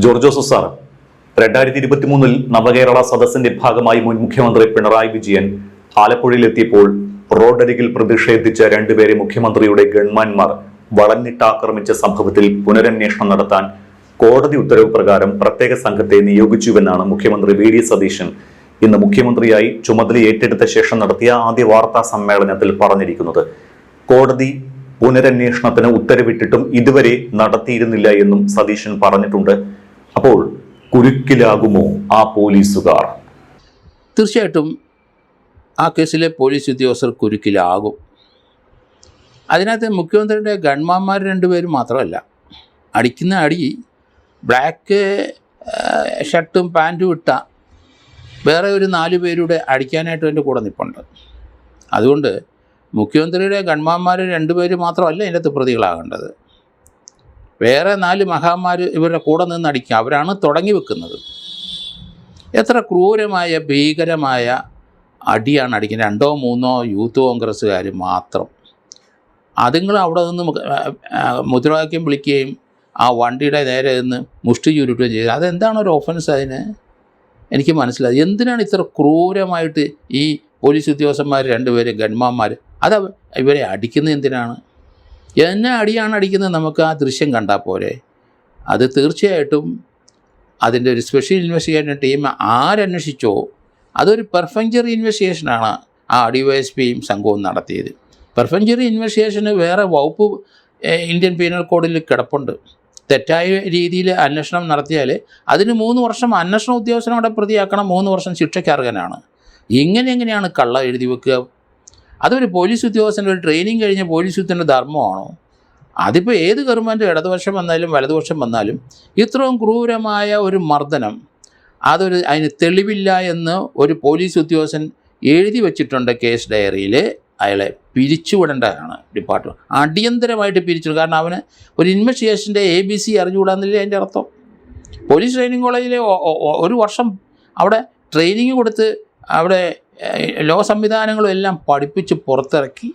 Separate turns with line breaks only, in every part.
George Joseph sir, 2023 നവകേരള സദസ്സിന്റെ ഭാഗമായി മുൻ മുഖ്യമന്ത്രി പിണറായി വിജയൻ ആലപ്പുഴയിലെത്തിയപ്പോൾ റോഡരികിൽ പ്രതിഷേധിച്ച രണ്ടുപേരെ മുഖ്യമന്ത്രിയുടെ ഗൺമാൻമാർ വളഞ്ഞിട്ടാക്രമിച്ച സംഭവത്തിൽ പുനരന്വേഷണം നടത്താൻ കോടതി ഉത്തരവ് പ്രകാരം പ്രത്യേക സംഘത്തെ നിയോഗിച്ചുവെന്നാണ് മുഖ്യമന്ത്രി വി ഡി സതീശൻ ഇന്ന് മുഖ്യമന്ത്രിയായി ചുമതല ഏറ്റെടുത്ത ശേഷം നടത്തിയ ആദ്യ വാർത്താ സമ്മേളനത്തിൽ പറഞ്ഞിരിക്കുന്നത്. കോടതി പുനരന്വേഷണത്തിന് ഉത്തരവിട്ടിട്ടും ഇതുവരെ നടത്തിയിരുന്നില്ല എന്നും സതീശൻ പറഞ്ഞിട്ടുണ്ട്. അപ്പോൾ കുരുക്കിലാകുമോ ആ പോലീസുകാർ?
തീർച്ചയായിട്ടും ആ കേസിലെ പോലീസ് ഉദ്യോഗസ്ഥർ കുരുക്കിലാകും. അതിനകത്ത് മുഖ്യമന്ത്രിയുടെ ഗൺമാന്മാർ രണ്ടുപേരും മാത്രമല്ല, അടിക്കുന്ന അടി ബ്ലാക്ക് ഷർട്ടും പാൻറ്റും ഇട്ട വേറെ ഒരു 4 പേരുടെ അടിക്കാനായിട്ട് എൻ്റെ കൂടെ നിൽപ്പുണ്ട്. അതുകൊണ്ട് മുഖ്യമന്ത്രിയുടെ ഗൺമാന്മാർ 2 പേര് മാത്രമല്ല ഇതിനകത്ത് പ്രതികളാകേണ്ടത്. വേറെ 4 മഹാന്മാർ ഇവരുടെ കൂടെ നിന്ന് അടിക്കുക, അവരാണ് തുടങ്ങി വെക്കുന്നത്. എത്ര ക്രൂരമായ ഭീകരമായ അടിയാണ് അടിക്കുന്നത്. 2ഓ 3ഓ യൂത്ത് കോൺഗ്രസ്സുകാർ മാത്രം. അതുങ്ങൾ അവിടെ നിന്ന് മുദ്രാവാക്യം വിളിക്കുകയും ആ വണ്ടിയുടെ നേരെ നിന്ന് മുഷ്ടി ചുരുട്ടുകയും ചെയ്തത്. അതെന്താണ് ഒരു ഒഫൻസ്? അതിന് എനിക്ക് മനസ്സിലായി. എന്തിനാണ് ഇത്ര ക്രൂരമായിട്ട് ഈ പോലീസ് ഉദ്യോഗസ്ഥന്മാർ 2 പേര് ഗൺമാന്മാർ അത് ഇവരെ അടിക്കുന്നത്? എന്തിനാണ്? എന്നെ അടിയാണ് അടിക്കുന്നത്? നമുക്ക് ആ ദൃശ്യം കണ്ടാൽ പോരെ? അത് തീർച്ചയായിട്ടും അതിൻ്റെ ഒരു സ്പെഷ്യൽ ഇൻവെസ്റ്റിഗേഷൻ ടീം ആരന്വേഷിച്ചോ അതൊരു പെർഫെക്ചറി ഇൻവെസ്റ്റിഗേഷനാണ് ആ DYSPയും സംഘവും നടത്തിയത്. പെർഫെക്ചറി ഇൻവെസ്റ്റിഗേഷന് വേറെ വകുപ്പ് ഇന്ത്യൻ പീനൽ കോഡിൽ കിടപ്പുണ്ട്. തെറ്റായ രീതിയിൽ അന്വേഷണം നടത്തിയാൽ അതിന് 3 വർഷം അന്വേഷണ ഉദ്യോഗസ്ഥനോടെ പ്രതിയാക്കണം, 3 വർഷം ശിക്ഷയ്ക്ക് അർഹനാണ്. എങ്ങനെയാണ് കള്ള എഴുതി വെക്കുക? അതൊരു പോലീസ് ഉദ്യോഗസ്ഥൻ്റെ ഒരു ട്രെയിനിങ് കഴിഞ്ഞ പോലീസ് ഉദ്യോഗസ്ഥൻ്റെ ധർമ്മമാണോ? അതിപ്പോൾ ഏത് ഗവൺമെൻറ് ഇടതുപക്ഷം വന്നാലും വലതുപക്ഷം വന്നാലും ഇത്രയും ക്രൂരമായ ഒരു മർദ്ദനം അതിന് തെളിവില്ല എന്ന് ഒരു പോലീസ് ഉദ്യോഗസ്ഥൻ എഴുതി വച്ചിട്ടുണ്ട് കേസ് ഡയറിയിൽ, അയാളെ പിരിച്ചുവിടേണ്ടതാണ് ഡിപ്പാർട്ട്മെൻറ്റ്. അടിയന്തരമായിട്ട് പിരിച്ചുവിടും. കാരണം അവന് ഒരു ഇൻവെസ്റ്റിഗേഷൻ്റെ ABC അറിഞ്ഞുകൂടാന്നില്ലേ അതിൻ്റെ അർത്ഥം. പോലീസ് ട്രെയിനിങ് കോളേജിൽ 1 വർഷം അവിടെ ട്രെയിനിങ് കൊടുത്ത് അവിടെ ലോ സംവിധാനങ്ങളും എല്ലാം പഠിപ്പിച്ച് പുറത്തിറക്കി,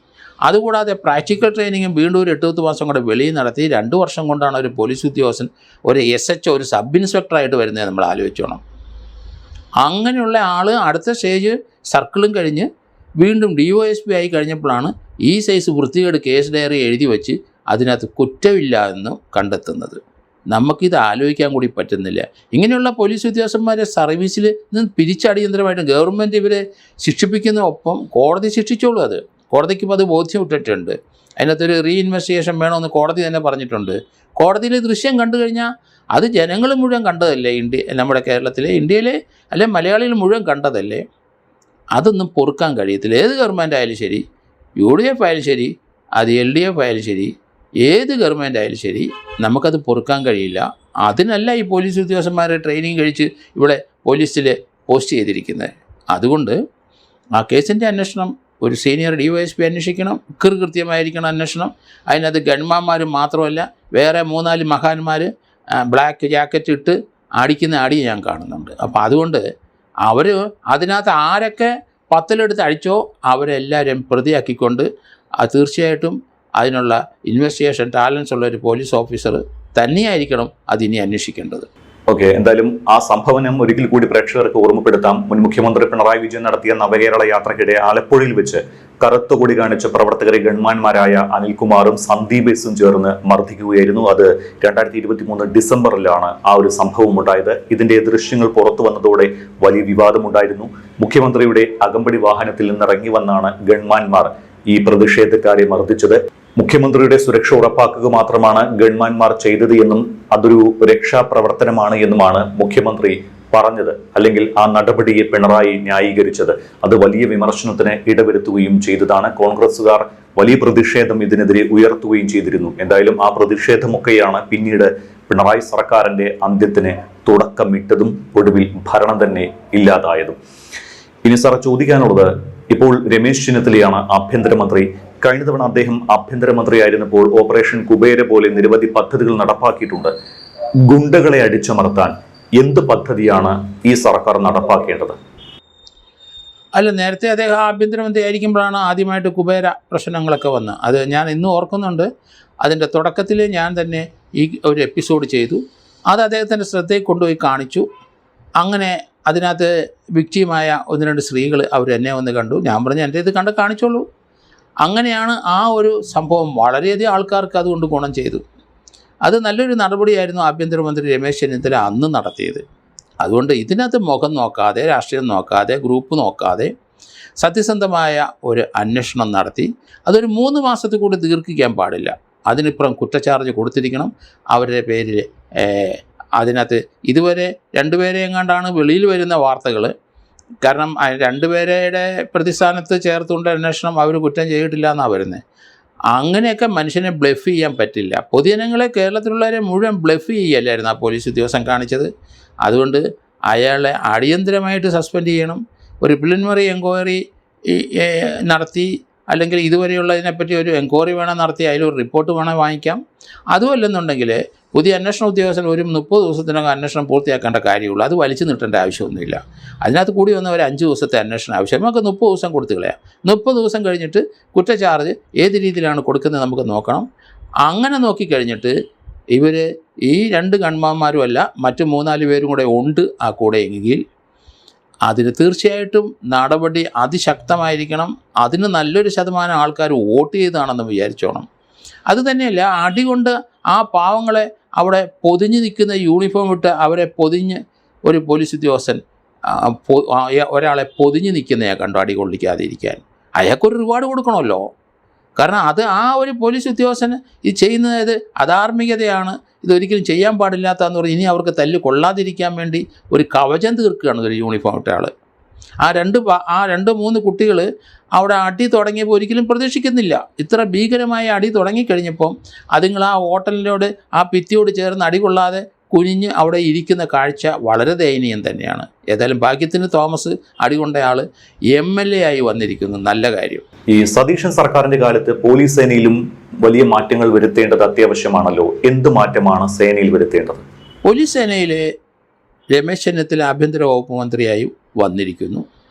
അതുകൂടാതെ പ്രാക്ടിക്കൽ ട്രെയിനിങ്ങും വീണ്ടും ഒരു 8-10 മാസം കൂടെ വെളിയിൽ നടത്തി 2 വർഷം കൊണ്ടാണ് ഒരു പോലീസ് ഉദ്യോഗസ്ഥൻ ഒരു SHO ഒരു സബ് ഇൻസ്പെക്ടറായിട്ട് വരുന്നത്. നമ്മൾ ആലോചിച്ചോണം. അങ്ങനെയുള്ള ആൾ അടുത്ത സ്റ്റേജ് സർക്കിളും കഴിഞ്ഞ് വീണ്ടും DYSP ആയി കഴിഞ്ഞപ്പോഴാണ് ഈ സൈസ് വൃത്തികേട് കേസ് ഡയറി എഴുതി വെച്ച് അതിനകത്ത് കുറ്റമില്ല എന്ന് കണ്ടെത്തുന്നത്. നമുക്കിത് ആലോചിക്കാൻ കൂടി പറ്റുന്നില്ല. ഇങ്ങനെയുള്ള പോലീസ് ഉദ്യോഗസ്ഥന്മാരെ സർവീസിൽ നിന്ന് പിരിച്ചടിയന്തരമായിട്ട് ഗവൺമെൻറ് ഇവരെ ശിക്ഷിപ്പിക്കുന്ന ഒപ്പം കോടതി ശിക്ഷിച്ചോളൂ. അത് കോടതിക്കും അത് ബോധ്യപ്പെട്ടിട്ടുണ്ട്. അതിനകത്തൊരു ഇൻവെസ്റ്റിഗേഷൻ വേണമെന്ന് കോടതി തന്നെ പറഞ്ഞിട്ടുണ്ട്. കോടതിയിൽ ദൃശ്യം കണ്ടു കഴിഞ്ഞാൽ അത് ജനങ്ങൾ മുഴുവൻ കണ്ടതല്ലേ? നമ്മുടെ കേരളത്തിലെ ഇന്ത്യയിലെ അല്ലെ മലയാളികൾ മുഴുവൻ കണ്ടതല്ലേ? അതൊന്നും പൊറുക്കാൻ കഴിയത്തില്ല. ഏത് ഗവൺമെൻറ് ആയാലും ശരി, UDF ആയാലും ശരി, അത് LDF ആയാലും ശരി, ഏത് ഗവൺമെൻറ് ആയാലും ശരി, നമുക്കത് പൊറുക്കാൻ കഴിയില്ല. അതിനല്ല ഈ പോലീസ് ഉദ്യോഗസ്ഥന്മാരെ ട്രെയിനിങ് കഴിച്ച് ഇവിടെ പോലീസിൽ പോസ്റ്റ് ചെയ്തിരിക്കുന്നത്. അതുകൊണ്ട് ആ കേസിൻ്റെ അന്വേഷണം ഒരു സീനിയർ DYSP അന്വേഷിക്കണം. കൃത്യമായിരിക്കണം അന്വേഷണം. അതിനകത്ത് ഗൺമാന്മാർ മാത്രമല്ല, വേറെ 3-4 മഹാന്മാർ ബ്ലാക്ക് ജാക്കറ്റ് ഇട്ട് അടിക്കുന്ന അടി ഞാൻ കാണുന്നുണ്ട്. അപ്പോൾ അതുകൊണ്ട് അവർ അതിനകത്ത് ആരൊക്കെ പത്തിലെടുത്ത് അടിച്ചോ അവരെല്ലാവരും പ്രതിയാക്കിക്കൊണ്ട് തീർച്ചയായിട്ടും അതിനുള്ള ഇൻവെസ്റ്റിഗേഷൻ ടാലൻസ് ഉള്ള ഒരു പോലീസ് ഓഫീസർ തന്നെയായിരിക്കണം അതിനി അന്വേഷിക്കേണ്ടത്.
ഓക്കെ, എന്തായാലും ആ സംഭവനം ഒരിക്കൽ കൂടി പ്രേക്ഷകർക്ക് ഓർമ്മപ്പെടുത്താം. മുൻ മുഖ്യമന്ത്രി പിണറായി വിജയൻ നടത്തിയ നവകേരള യാത്രയ്ക്കിടെ ആലപ്പുഴയിൽ വെച്ച് കറുത്തുകൊടി കാണിച്ച പ്രവർത്തകരെ ഗൺമാന്മാരായ അനിൽകുമാറും സന്ദീപ് എസും ചേർന്ന് മർദ്ദിക്കുകയായിരുന്നു. അത് 2023 ഡിസംബറിലാണ് ആ ഒരു സംഭവം ഉണ്ടായത്. ഇതിന്റെ ദൃശ്യങ്ങൾ പുറത്തു വന്നതോടെ വലിയ വിവാദമുണ്ടായിരുന്നു. മുഖ്യമന്ത്രിയുടെ അകമ്പടി വാഹനത്തിൽ നിന്നിറങ്ങി വന്നാണ് ഗൺമാന്മാർ ഈ പ്രതിഷേധക്കാരെ മർദ്ദിച്ചത്. മുഖ്യമന്ത്രിയുടെ സുരക്ഷ ഉറപ്പാക്കുക മാത്രമാണ് ഗൺമാന്മാർ ചെയ്തത് എന്നും അതൊരു രക്ഷാപ്രവർത്തനമാണ് എന്നുമാണ് മുഖ്യമന്ത്രി പറഞ്ഞത്. അല്ലെങ്കിൽ ആ നടപടിയെ പിണറായി ന്യായീകരിച്ചത്. അത് വലിയ വിമർശനത്തിന് ഇടവരുത്തുകയും ചെയ്തതാണ്. കോൺഗ്രസുകാർ വലിയ പ്രതിഷേധം ഇതിനെതിരെ ഉയർത്തുകയും ചെയ്തിരുന്നു. എന്തായാലും ആ പ്രതിഷേധമൊക്കെയാണ് പിന്നീട് പിണറായി സർക്കാരിന്റെ അന്ത്യത്തിന് തുടക്കമിട്ടതും ഒടുവിൽ ഭരണം തന്നെ ഇല്ലാതായതും. ഇനി സാർ ചോദിക്കാനുള്ളത്, ഇപ്പോൾ രമേശ് ചെന്നിത്തലയാണ് ആഭ്യന്തരമന്ത്രി. കഴിഞ്ഞ തവണ അദ്ദേഹം ആഭ്യന്തരമന്ത്രിയായിരുന്നപ്പോൾ ഓപ്പറേഷൻ കുബേര പോലെ നിരവധി പദ്ധതികൾ നടപ്പാക്കിയിട്ടുണ്ട്. ഗുണ്ടകളെ അടിച്ചമർത്താൻ എന്ത് പദ്ധതിയാണ് ഈ സർക്കാർ നടപ്പാക്കേണ്ടത്?
അല്ല, നേരത്തെ അദ്ദേഹം ആഭ്യന്തരമന്ത്രി ആയിരിക്കുമ്പോഴാണ് ആദ്യമായിട്ട് കുബേര പ്രശ്നങ്ങളൊക്കെ വന്നത്. അത് ഞാൻ ഇന്നും ഓർക്കുന്നുണ്ട്. അതിൻ്റെ തുടക്കത്തിൽ ഞാൻ തന്നെ ഈ ഒരു എപ്പിസോഡ് ചെയ്തു. അത് അദ്ദേഹത്തിൻ്റെ ശ്രദ്ധയിൽ കൊണ്ടുപോയി കാണിച്ചു. അങ്ങനെ അതിനകത്ത് വിക്റ്റിമായ 1-2 സ്ത്രീകൾ അവർ എന്നെ വന്ന് കണ്ടു. ഞാൻ പറഞ്ഞു എൻ്റെ ഇത് കാണിച്ചോളൂ. അങ്ങനെയാണ് ആ ഒരു സംഭവം വളരെയധികം ആൾക്കാർക്ക് അതുകൊണ്ട് ഗുണം ചെയ്തു. അത് നല്ലൊരു നടപടിയായിരുന്നു ആഭ്യന്തരമന്ത്രി രമേശ് ചെന്നിത്തല അന്ന് നടത്തിയത്. അതുകൊണ്ട് ഇതിനകത്ത് മുഖം നോക്കാതെ, രാഷ്ട്രീയം നോക്കാതെ, ഗ്രൂപ്പ് നോക്കാതെ സത്യസന്ധമായ ഒരു അന്വേഷണം നടത്തി അതൊരു 3 മാസത്തിൽ കൂടി ദീർഘിക്കാൻ പാടില്ല. അതിനിപ്പുറം കുറ്റച്ചാർജ് കൊടുത്തിരിക്കണം. അവരുടെ പേരിൽ അതിനകത്ത് ഇതുവരെ 2 പേരെ എങ്ങാണ്ടാണ് വെളിയിൽ വരുന്ന വാർത്തകൾ. കാരണം 2 പേരുടെ പ്രതിസ്ഥാനത്ത് ചേർത്തുകൊണ്ട് അന്വേഷണം അവർ കുറ്റം ചെയ്തിട്ടില്ല എന്നാണ് വരുന്നത്. അങ്ങനെയൊക്കെ മനുഷ്യനെ ബ്ലഫ് ചെയ്യാൻ പറ്റില്ല. പൊതുജനങ്ങളെ, കേരളത്തിലുള്ളവരെ മുഴുവൻ ബ്ലഫ് ചെയ്യല്ലായിരുന്നു ആ പോലീസ് ഉദ്യോഗസ്ഥൻ കാണിച്ചത്. അതുകൊണ്ട് അയാളെ അടിയന്തരമായിട്ട് സസ്പെൻഡ് ചെയ്യണം. ഒരു പ്രിലിമിനറി എൻക്വയറി നടത്തി, അല്ലെങ്കിൽ ഇതുവരെയുള്ളതിനെപ്പറ്റി ഒരു എൻക്വയറി വേണം നടത്തി അതിലൊരു റിപ്പോർട്ട് വേണം വാങ്ങിക്കാം. അതുമല്ലെന്നുണ്ടെങ്കിൽ പുതിയ അന്വേഷണ ഉദ്യോഗസ്ഥൻ ഒരു 30 ദിവസത്തിനകം അന്വേഷണം പൂർത്തിയാക്കേണ്ട കാര്യമുള്ളൂ. അത് വലിച്ചു നീട്ടേണ്ട ആവശ്യമൊന്നുമില്ല. അതിനകത്ത് കൂടി വന്ന ഒരു 5 ദിവസത്തെ അന്വേഷണം ആവശ്യം. നമുക്ക് 30 ദിവസം കൊടുത്തു കളയാം. 30 ദിവസം കഴിഞ്ഞിട്ട് കുറ്റച്ചാർജ് ഏത് രീതിയിലാണ് കൊടുക്കുന്നത് നമുക്ക് നോക്കണം. അങ്ങനെ നോക്കിക്കഴിഞ്ഞിട്ട് ഇവർ ഈ 2 ഗൺമാന്മാരുമല്ല മറ്റ് 3-4 പേരും കൂടെ ഉണ്ട് ആ കൂടെ എങ്കിൽ അതിന് തീർച്ചയായിട്ടും നടപടി അതിശക്തമായിരിക്കണം. അതിന് നല്ലൊരു ശതമാനം ആൾക്കാർ വോട്ട് ചെയ്താണെന്ന് വിചാരിച്ചോണം. അതുതന്നെയല്ല, അടികൊണ്ട് ആ പാവങ്ങളെ അവിടെ പൊതിഞ്ഞ് നിൽക്കുന്ന യൂണിഫോം ഇട്ട് അവരെ പൊതിഞ്ഞ് ഒരു പോലീസ് ഉദ്യോഗസ്ഥൻ ഒരാളെ പൊതിഞ്ഞ് നിൽക്കുന്നതിനെ കണ്ടു അടി കൊള്ളിക്കാതെ ഇരിക്കാൻ. അയാൾക്കൊരു റിവാർഡ് കൊടുക്കണമല്ലോ. കാരണം അത് ആ ഒരു പോലീസ് ഉദ്യോഗസ്ഥന് ഇത് ചെയ്യുന്നത് അധാർമികതയാണ്, ഇതൊരിക്കലും ചെയ്യാൻ പാടില്ലാത്തതെന്ന് പറഞ്ഞ് ഇനി അവർക്ക് തല്ല് കൊള്ളാതിരിക്കാൻ വേണ്ടി ഒരു കവചം തീർക്കുകയാണ് ഒരു യൂണിഫോം ഇട്ട ആൾ. ആ 2-3 കുട്ടികൾ അവിടെ അടി തുടങ്ങിയപ്പോൾ ഒരിക്കലും പ്രതീക്ഷിക്കുന്നില്ല. ഇത്ര ഭീകരമായ അടി തുടങ്ങിക്കഴിഞ്ഞപ്പം അതുങ്ങൾ ആ ഹോട്ടലിനോട് ആ ഭിത്തിയോട് ചേർന്ന് അടി കൊള്ളാതെ കുനിഞ്ഞ് അവിടെ ഇരിക്കുന്ന കാഴ്ച വളരെ ദയനീയം തന്നെയാണ്. ഏതായാലും ഭാഗ്യത്തിന് തോമസ് അടികൊണ്ടയാൾ MLA ആയി വന്നിരിക്കുന്നു. നല്ല കാര്യം.
ഈ സതീശൻ സർക്കാരിന്റെ കാലത്ത് പോലീസ് സേനയിലും വലിയ മാറ്റങ്ങൾ വരുത്തേണ്ടത് അത്യാവശ്യമാണല്ലോ. എന്ത് മാറ്റമാണ് സേനയിൽ വരുത്തേണ്ടത്?
പോലീസ് സേനയിൽ രമേശ് ചെന്നിത്തല ആഭ്യന്തര വകുപ്പ് മന്ത്രിയായി വന്നിരിക്കുന്നു.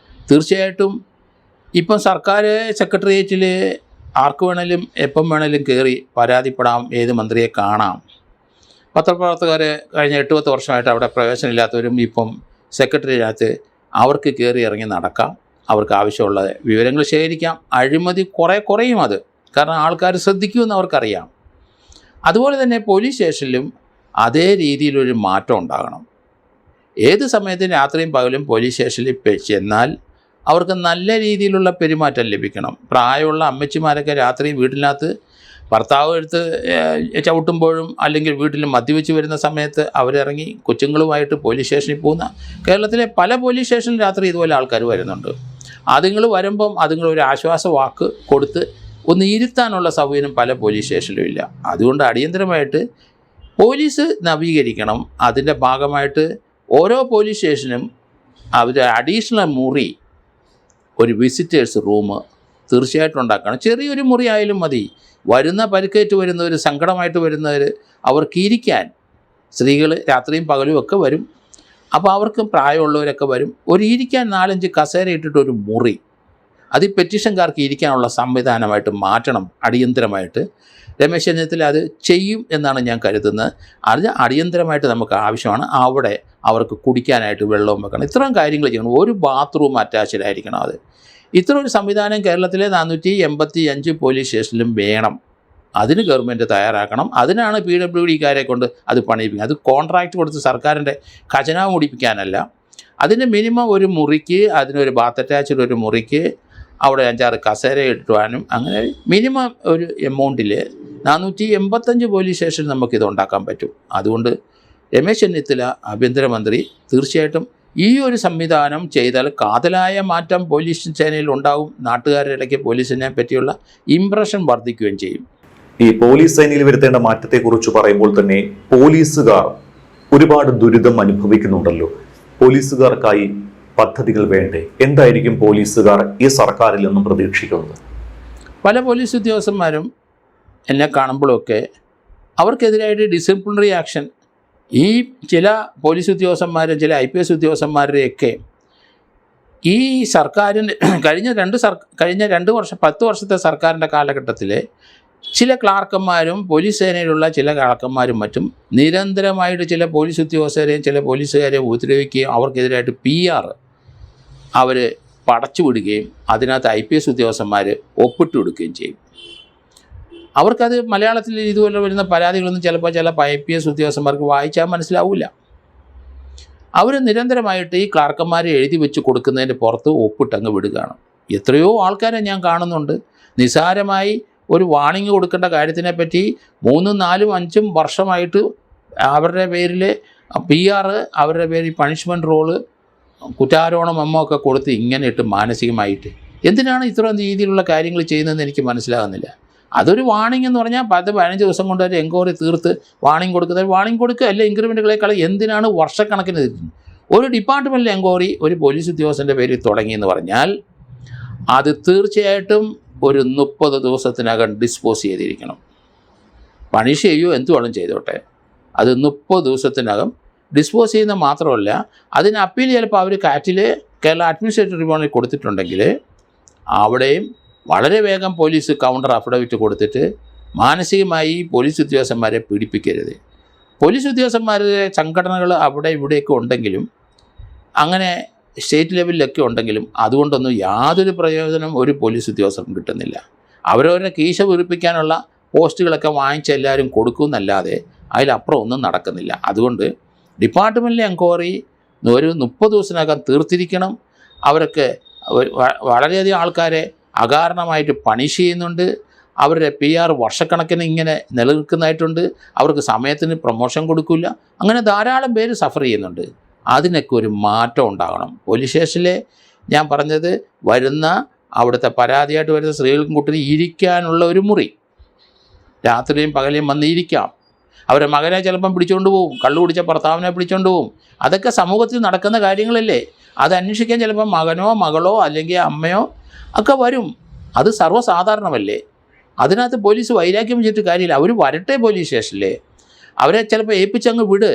തീർച്ചയായിട്ടും ഇപ്പം സർക്കാർ സെക്രട്ടേറിയറ്റിൽ ആർക്ക് വേണേലും എപ്പം വേണേലും കയറി പരാതിപ്പെടാം, ഏത് മന്ത്രിയെ കാണാം. പത്രപ്രവർത്തകർ കഴിഞ്ഞ 8-10 വർഷമായിട്ട് അവിടെ പ്രവേശനമില്ലാത്തവരും ഇപ്പം സെക്രട്ടറിയറ്റിനകത്ത് അവർക്ക് കയറി ഇറങ്ങി നടക്കാം. അവർക്ക് ആവശ്യമുള്ള വിവരങ്ങൾ ശേഖരിക്കാം. അഴിമതി കുറയും അത്. കാരണം ആൾക്കാർ ശ്രദ്ധിക്കുമെന്ന് അവർക്കറിയാം. അതുപോലെ തന്നെ പോലീസ് സ്റ്റേഷനിലും അതേ രീതിയിലൊരു മാറ്റം ഉണ്ടാകണം. ഏത് സമയത്തും രാത്രിയും പകലും പോലീസ് സ്റ്റേഷനിൽ ചെന്നാൽ അവർക്ക് നല്ല രീതിയിലുള്ള പെരുമാറ്റം ലഭിക്കണം. പ്രായമുള്ള അമ്മച്ചിമാരൊക്കെ രാത്രി വീട്ടിനകത്ത് ഭർത്താവ് എടുത്ത് ചവിട്ടുമ്പോഴും അല്ലെങ്കിൽ വീട്ടിൽ മദ്യവെച്ച് വരുന്ന സമയത്ത് അവരിറങ്ങി കൊച്ചുങ്ങളുമായിട്ട് പോലീസ് സ്റ്റേഷനിൽ പോകുന്ന കേരളത്തിലെ പല പോലീസ് സ്റ്റേഷനിൽ രാത്രി ഇതുപോലെ ആൾക്കാർ വരുന്നുണ്ട്. അതുങ്ങൾ വരുമ്പം അതുങ്ങൾ ഒരു ആശ്വാസ വാക്ക് കൊടുത്ത് ഒന്ന് ഇരുത്താനുള്ള സൗകര്യം പല പോലീസ് സ്റ്റേഷനിലും ഇല്ല. അതുകൊണ്ട് അടിയന്തരമായിട്ട് പോലീസ് നവീകരിക്കണം. അതിൻ്റെ ഭാഗമായിട്ട് ഓരോ പോലീസ് സ്റ്റേഷനും അവർ അഡീഷണൽ മുറി, ഒരു വിസിറ്റേഴ്സ് റൂം തീർച്ചയായിട്ടും ഉണ്ടാക്കണം. ചെറിയൊരു മുറി ആയാലും മതി. വരുന്ന പരിക്കേറ്റ് വരുന്നവർ, സങ്കടമായിട്ട് വരുന്നവർ, അവർക്ക് ഇരിക്കാൻ, സ്ത്രീകൾ രാത്രിയും പകലും ഒക്കെ വരും. അപ്പോൾ അവർക്ക് പ്രായമുള്ളവരൊക്കെ വരും. ഒരു ഇരിക്കാൻ 4-5 കസേര ഇട്ടിട്ടൊരു മുറി, അത് ഈ പെറ്റീഷൻകാർക്ക് ഇരിക്കാനുള്ള സംവിധാനമായിട്ട് മാറ്റണം അടിയന്തരമായിട്ട്. രമേശ് ചെന്നിത്തല അത് ചെയ്യും എന്നാണ് ഞാൻ കരുതുന്നത്. അത് അടിയന്തരമായിട്ട് നമുക്ക് ആവശ്യമാണ്. അവിടെ അവർക്ക് കുടിക്കാനായിട്ട് വെള്ളവും വെക്കണം. ഇത്രയും കാര്യങ്ങൾ ചെയ്യണം. ഒരു ബാത്റൂം അറ്റാച്ച്ഡ് ആയിരിക്കണം. അത് ഇത്ര ഒരു സംവിധാനം കേരളത്തിലെ 485 പോലീസ് സ്റ്റേഷനിലും വേണം. അതിന് ഗവൺമെൻറ് തയ്യാറാക്കണം. അതിനാണ് PWDക്കാരെ കൊണ്ട് അത് പണിയിപ്പിക്കുക. അത് കോൺട്രാക്റ്റ് കൊടുത്ത് സർക്കാരിൻ്റെ ഖജനാവ് മുടിപ്പിക്കാനല്ല. അതിന് മിനിമം ഒരു മുറിക്ക്, അതിനൊരു ബാത്ത് അറ്റാച്ച്ഡ് ഒരു മുറിക്ക് അവിടെ 5-6 കസേര ഇട്ടുവാനും, അങ്ങനെ മിനിമം ഒരു എമൗണ്ടിൽ 485 പോലീസ് സ്റ്റേഷനിൽ നമുക്കിത് ഉണ്ടാക്കാൻ പറ്റും. അതുകൊണ്ട് രമേശ് ചെന്നിത്തല ആഭ്യന്തരമന്ത്രി തീർച്ചയായിട്ടും ഈ ഒരു സംവിധാനം ചെയ്താൽ കാതലായ മാറ്റം പോലീസ് സേനയിൽ ഉണ്ടാവും. നാട്ടുകാരുടെ ഇടയ്ക്ക് പോലീസിനെ പറ്റിയുള്ള ഇംപ്രഷൻ വർദ്ധിക്കുകയും ചെയ്യും.
ഈ പോലീസ് സേനയിൽ വരുത്തേണ്ട മാറ്റത്തെക്കുറിച്ച് പറയുമ്പോൾ തന്നെ പോലീസുകാർ ഒരുപാട് ദുരിതം അനുഭവിക്കുന്നുണ്ടല്ലോ. പോലീസുകാർക്കായി പദ്ധതികൾ വേണ്ടേ? എന്തായിരിക്കും പോലീസുകാർ ഈ സർക്കാരിൽ നിന്നും പ്രതീക്ഷിക്കുന്നത്?
പല പോലീസ് ഉദ്യോഗസ്ഥന്മാരും എന്നെ കാണുമ്പോഴൊക്കെ അവർക്കെതിരായിട്ട് ഡിസിപ്ലിനറി ആക്ഷൻ, ഈ ചില പോലീസ് ഉദ്യോഗസ്ഥന്മാരും ചില IPS ഉദ്യോഗസ്ഥന്മാരുടെയൊക്കെ ഈ സർക്കാരിൻ്റെ കഴിഞ്ഞ 2 വർഷം 10 വർഷത്തെ സർക്കാരിൻ്റെ കാലഘട്ടത്തിൽ ചില ക്ലാർക്കന്മാരും പോലീസ് സേനയിലുള്ള ചില ക്ലാർക്കന്മാരും മറ്റും നിരന്തരമായിട്ട് ചില പോലീസ് ഉദ്യോഗസ്ഥരെയും ചില പോലീസുകാരെയും ഉപദ്രവിക്കുകയും അവർക്കെതിരായിട്ട് PR അവർ പടച്ചു വിടുകയും അതിനകത്ത് IPS ഉദ്യോഗസ്ഥന്മാർ ഒപ്പിട്ട് കൊടുക്കുകയും ചെയ്യും. അവർക്കത് മലയാളത്തിൽ ഇതുപോലെ വരുന്ന പരാതികളൊന്നും ചിലപ്പോൾ ചില IPS ഉദ്യോഗസ്ഥന്മാർക്ക് വായിച്ചാൽ മനസ്സിലാവില്ല. അവർ നിരന്തരമായിട്ട് ഈ ക്ലാർക്കന്മാരെ എഴുതി വെച്ച് കൊടുക്കുന്നതിൻ്റെ പുറത്ത് ഒപ്പിട്ടങ്ങ് വിടുകയാണ്. എത്രയോ ആൾക്കാരെ ഞാൻ കാണുന്നുണ്ട് നിസാരമായി ഒരു വാണിംഗ് കൊടുക്കേണ്ട കാര്യത്തിനെ പറ്റി 3, 4, 5 വർഷമായിട്ട് അവരുടെ പേരിൽ PR അവരുടെ പേരിൽ പണിഷ്മെൻറ്റ് റോള് കുറ്റാരോപണ മെമ്മോ ഒക്കെ കൊടുത്ത് ഇങ്ങനെ ഇട്ട് മാനസികമായിട്ട് എന്തിനാണ് ഇത്രയും രീതിയിലുള്ള കാര്യങ്ങൾ ചെയ്യുന്നതെന്ന് എനിക്ക് മനസ്സിലാകുന്നില്ല. അതൊരു വാണിംഗ് എന്ന് പറഞ്ഞാൽ 10-15 ദിവസം കൊണ്ട് ഒരു എൻക്വയറി തീർത്ത് വാണിംഗ് കൊടുക്കുക അല്ലെ ഇൻക്രിമെൻറ്റുകളെക്കാൾ എന്തിനാണ് വർഷക്കണക്കിന് തീർക്കുന്നത്? ഒരു ഡിപ്പാർട്ട്മെൻറ്റിൽ എൻക്വയറി ഒരു പോലീസ് ഉദ്യോഗസ്ഥൻ്റെ പേരിൽ തുടങ്ങിയെന്ന് പറഞ്ഞാൽ അത് തീർച്ചയായിട്ടും ഒരു 30 ദിവസത്തിനകം ഡിസ്പോസ് ചെയ്തിരിക്കണം. പണിഷ് ചെയ്യുമോ എന്ത് വേണം ചെയ്തോട്ടെ, അത് 30 ദിവസത്തിനകം ഡിസ്പോസ് ചെയ്യുന്ന മാത്രമല്ല അതിന് അപ്പീൽ ചിലപ്പോൾ അവർ കേരള അഡ്മിനിസ്ട്രേറ്റീവ് ട്രിബ്യൂണലിൽ കൊടുത്തിട്ടുണ്ടെങ്കിൽ അവിടെയും വളരെ വേഗം പോലീസ് കൗണ്ടർ അഫിഡവിറ്റ് കൊടുത്തിട്ട് മാനസികമായി പോലീസ് ഉദ്യോഗസ്ഥന്മാരെ പീഡിപ്പിക്കരുത്. പോലീസ് ഉദ്യോഗസ്ഥന്മാരുടെ സംഘടനകൾ അവിടെ ഇവിടെയൊക്കെ ഉണ്ടെങ്കിലും അങ്ങനെ സ്റ്റേറ്റ് ലെവലിലൊക്കെ ഉണ്ടെങ്കിലും അതുകൊണ്ടൊന്നും യാതൊരു പ്രയോജനം ഒരു പോലീസ് ഉദ്യോഗസ്ഥർക്കും കിട്ടുന്നില്ല. അവരവരുടെ കീശ വീർപ്പിക്കാനുള്ള പോസ്റ്റുകളൊക്കെ വാങ്ങിച്ച് എല്ലാവരും കൊടുക്കുമെന്നല്ലാതെ അതിലപ്പുറം ഒന്നും നടക്കുന്നില്ല. അതുകൊണ്ട് ഡിപ്പാർട്ട്മെൻറ്റിലെ എൻക്വയറി ഒരു 30 ദിവസത്തിനകം തീർത്തിരിക്കണം. അവർക്ക് വളരെയധികം ആൾക്കാരെ അകാരണമായിട്ട് പണിഷ് ചെയ്യുന്നുണ്ട്. അവരുടെ PR വർഷക്കണക്കിന് ഇങ്ങനെ നിലനിൽക്കുന്നതായിട്ടുണ്ട്. അവർക്ക് സമയത്തിന് പ്രൊമോഷൻ കൊടുക്കില്ല. അങ്ങനെ ധാരാളം പേര് സഫർ ചെയ്യുന്നുണ്ട്. അതിനൊക്കെ ഒരു മാറ്റം ഉണ്ടാകണം. പോലീസ് സ്റ്റേഷനിലെ ഞാൻ പറഞ്ഞത് വരുന്ന അവിടുത്തെ പരാതിയായിട്ട് വരുന്ന സ്ത്രീകൾക്കും കുട്ടികളും ഇരിക്കാനുള്ള ഒരു മുറി, രാത്രിയും പകലും വന്നിരിക്കാം. അവരെ മകനെ ചിലപ്പം പിടിച്ചുകൊണ്ട് പോവും, കള്ളു കുടിച്ച ഭർത്താവിനെ പിടിച്ചുകൊണ്ട് പോവും. അതൊക്കെ സമൂഹത്തിൽ നടക്കുന്ന കാര്യങ്ങളല്ലേ. അത് അന്വേഷിക്കാൻ ചിലപ്പോൾ മകനോ മകളോ അല്ലെങ്കിൽ അമ്മയോ ഒക്കെ വരും. അത് സർവ്വസാധാരണമല്ലേ. അതിനകത്ത് പോലീസ് വൈരാഗ്യം വെച്ചിട്ട് കാര്യമില്ല. അവർ വരട്ടെ പോലീസ് സ്റ്റേഷനിലെ. അവരെ ചിലപ്പോൾ ഏൽപ്പിച്ചങ്ങ് വിട്.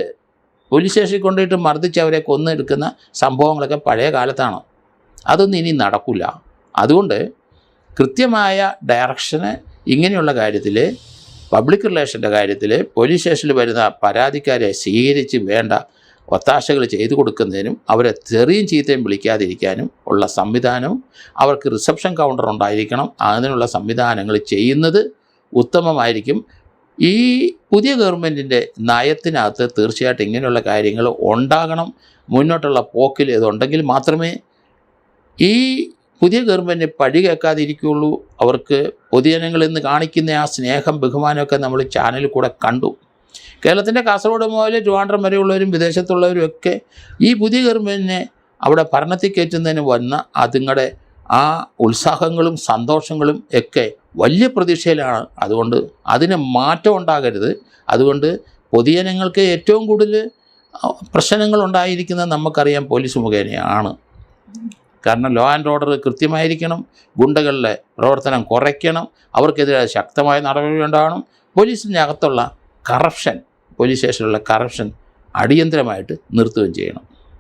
പോലീസ് സ്റ്റേഷനിൽ കൊണ്ടുപോയിട്ട് മർദ്ദിച്ച് അവരെ കൊന്നെടുക്കുന്ന സംഭവങ്ങളൊക്കെ പഴയ കാലത്താണ്. അതൊന്നും ഇനി നടക്കില്ല. അതുകൊണ്ട് കൃത്യമായ ഡയറക്ഷന് ഇങ്ങനെയുള്ള കാര്യത്തിൽ, പബ്ലിക് റിലേഷൻ്റെ കാര്യത്തിൽ പോലീസ് സ്റ്റേഷനിൽ വരുന്ന പരാതിക്കാരെ സ്വീകരിച്ച് വേണ്ട ഒത്താശകൾ ചെയ്തു കൊടുക്കുന്നതിനും അവരെ തെറിയും ചീത്തയും വിളിക്കാതിരിക്കാനും ഉള്ള സംവിധാനവും, അവർക്ക് റിസപ്ഷൻ കൗണ്ടർ ഉണ്ടായിരിക്കണം. അതിനുള്ള സംവിധാനങ്ങൾ ചെയ്യുന്നത് ഉത്തമമായിരിക്കും. ഈ പുതിയ ഗവൺമെൻറ്റിൻ്റെ നയത്തിനകത്ത് തീർച്ചയായിട്ടും ഇങ്ങനെയുള്ള കാര്യങ്ങൾ ഉണ്ടാകണം. മുന്നോട്ടുള്ള പോക്കിൽ ഇതുണ്ടെങ്കിൽ മാത്രമേ ഈ പുതിയ ഗവൺമെൻറ് പഴി കേൾക്കാതിരിക്കുകയുള്ളൂ. അവർക്ക് പൊതുജനങ്ങളിൽ നിന്ന് കാണിക്കുന്ന ആ സ്നേഹം ബഹുമാനമൊക്കെ നമ്മൾ ചാനലിൽ കൂടെ കണ്ടു. കേരളത്തിൻ്റെ കാസർഗോഡ് മുതൽ ട്രിവാൻഡ്രം വരെയുള്ളവരും വിദേശത്തുള്ളവരും ഒക്കെ ഈ പുതിയ ഗവൺമെൻറ്റിനെ അവിടെ ഭരണത്തിൽ കയറ്റുന്നതിന് വന്ന അതുങ്ങളുടെ ആ ഉത്സാഹങ്ങളും സന്തോഷങ്ങളും ഒക്കെ വലിയ പ്രതീക്ഷയിലാണ്. അതുകൊണ്ട് അതിന് മാറ്റം ഉണ്ടാകരുത്. അതുകൊണ്ട് പൊതുജനങ്ങൾക്ക് ഏറ്റവും കൂടുതൽ പ്രശ്നങ്ങൾ ഉണ്ടായിരിക്കുന്നത് നമുക്കറിയാം പോലീസ് മുഖേനയാണ്. കാരണം ലോ ആൻഡ് ഓർഡർ കൃത്യമായിരിക്കണം, ഗുണ്ടകളുടെ പ്രവർത്തനം കുറയ്ക്കണം, അവർക്കെതിരെ ശക്തമായ നടപടി ഉണ്ടാകണം. പോലീസിൻ്റെ അകത്തുള്ള കറപ്ഷൻ, പോലീസ് സ്റ്റേഷനിലുള്ള കറപ്ഷൻ അടിയന്തരമായിട്ട് നിർത്തുകയും ചെയ്യണം.